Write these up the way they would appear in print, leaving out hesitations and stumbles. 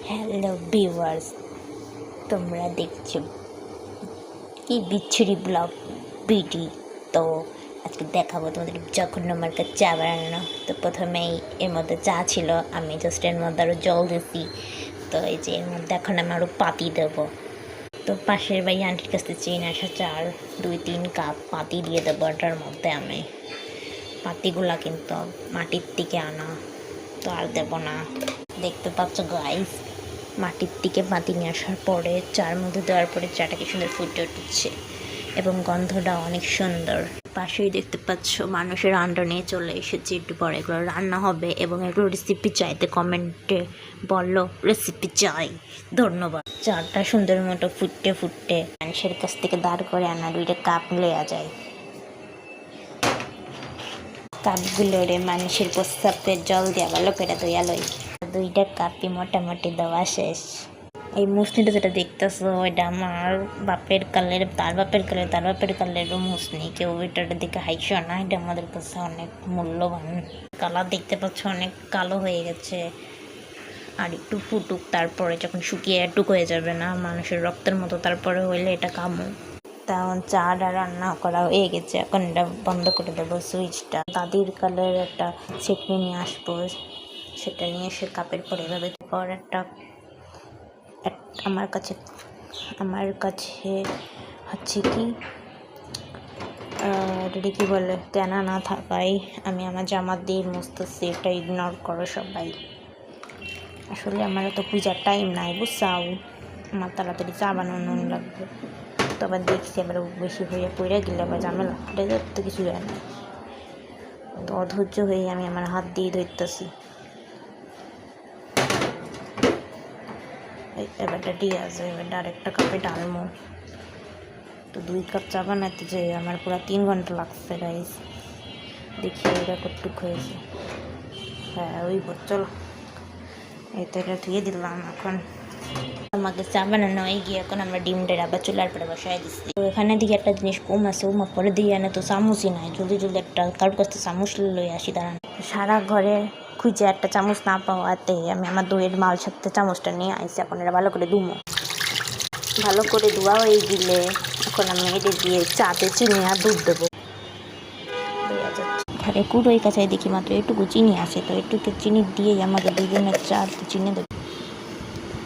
Hello viewers, তোমরা দেখছো কি বিচ্ছিরি ব্লগ বিডি। তো আজকে দেখাবো তোমাদের জঘন্য মার্কা চা বানানো। তো প্রথমেই এর মধ্যে চা ছিল, আমি জাস্ট এর মধ্যে আরও জল দিছি। তো এই যে এর মধ্যে এখন আমি আরও পাতি দেবো। তো পাশের বাড়ি আন্টির কাছ থেকে চেয়ে আসা চাল 2-3 কাপ পাতি দিয়ে দেবো এটার মধ্যে। আমি পাতিগুলা কিন্তু মাটির থেকে আনা, তো আর দেবো না। দেখতে পাচ্ছ গাইস, মাটির থেকে পাতি নিয়ে আসার পরে চার মধ্যে দেওয়ার পরে চাটা কি সুন্দর ফুটে উঠছে এবং গন্ধটা অনেক সুন্দর। পাশেই দেখতে পাচ্ছ মানুষের আন্ডা নিয়ে চলে এসেছে, একটু পরে এগুলো রান্না হবে এবং এগুলো রেসিপি চাইতে কমেন্টে বললো রেসিপি চাই। ধন্যবাদ। চাটা সুন্দর মতো ফুটতে ফুটতে মানুষের কাছ থেকে দাঁড় করে আনা 2টা কাপ লয়া যায়। কাপগুলোরে মানুষের প্রস্তাবের জল দিয়ে ভালো করে ধুয়া লই। 2টা কাপই মোটামুটি দেওয়া শেষ। এই মুসনিটা যেটা দেখতেছো ওইটা আমার বাপের কালের, তার বাপের কালেরও মুসনি। কেউ ওইটার দিকে হাইছো না, এটা আমাদের কাছে অনেক মূল্যবান। কালার দেখতে পাচ্ছ অনেক কালো হয়ে গেছে, আর একটু ফুটুক, তারপরে যখন শুকিয়ে একটু হয়ে যাবে না মানুষের রক্তের মতো, তারপরে হইলে এটা কামু। তেমন চাটা রান্না করা হয়ে গেছে, এখন এটা বন্ধ করে দেবো সুইচটা। দাদির কালের একটা ছেঁকনি নিয়ে আসবো, সেটা নিয়ে এসে কাপের পরে এভাবে পর একটা আমার কাছে হচ্ছে কি এটা কি বলে, তেনা না থাকাই আমি আমার জামা দিয়ে মুছতেছি। এটা ইগনোর করো সবাই। আসলে আমার তো পূজার টাইম নাই বুঝছাও, আমার তাড়াতাড়ি চা বানানো লাগবে। তো আবার দেখছি আবার বেশি হয়ে পড়ে গেলে আবার ঝামেলা, এটা তো কিছু যায় না। তো অধৈর্য হয়ে আমি আমার হাত দিয়ে ধরতেছি। এবারটা ঠিক আছে, এবারটা আরেকটা কাপে ডালমো। তো 2 কাপ চা বানাতে যে আমার পুরো 3 ঘন্টা লাগছে গাইস। দেখি এটা কতটুক হয়েছে। হ্যাঁ ওই চলো, এই তো এটা ধুয়ে দিলাম। এখন আমাকে চা বানানো হয়ে গিয়ে এখন আমরা ডিমটা আবার চুলার পরে বসাই দিচ্ছি। তো এখানে দিকে একটা জিনিস কম আছে, ওমা পরে দিয়ে আনে তো চামচই নাই। জলদি একটা কারোর কাছ থেকে চামচ লই আসি দাঁড়ান। সারা ঘরে খুঁজে একটা চামচ না পাওয়াতে আমি আমার দইয়ের মাল সাথে চামচটা নিয়ে আইসি। এখন এটা ভালো করে ধুমো। ভালো করে ধোয়া হয়ে গেলে এখন আমি এটা দিয়ে চাতে চিনি আর দুধ দেবো। ঘরে কুড়োই কাছাই দেখি মাত্র এটুকু চিনি আছে, তো এটুকু চিনি দিয়েই আমাদের দুজনের চা চিনি দেবো।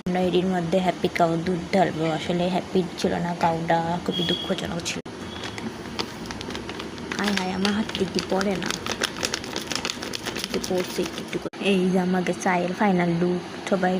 আমরা এর মধ্যে হ্যাপি কাউ দুধ ঢালবো। আসলে হ্যাপি ছিল না, কাউটা খুবই দুঃখজনক ছিল। হায় হায়, আমার হাত দিকে পড়ে না, পড়ছে একটু। এই যে আমাদের চায়ের ফাইনাল লুক, সবাই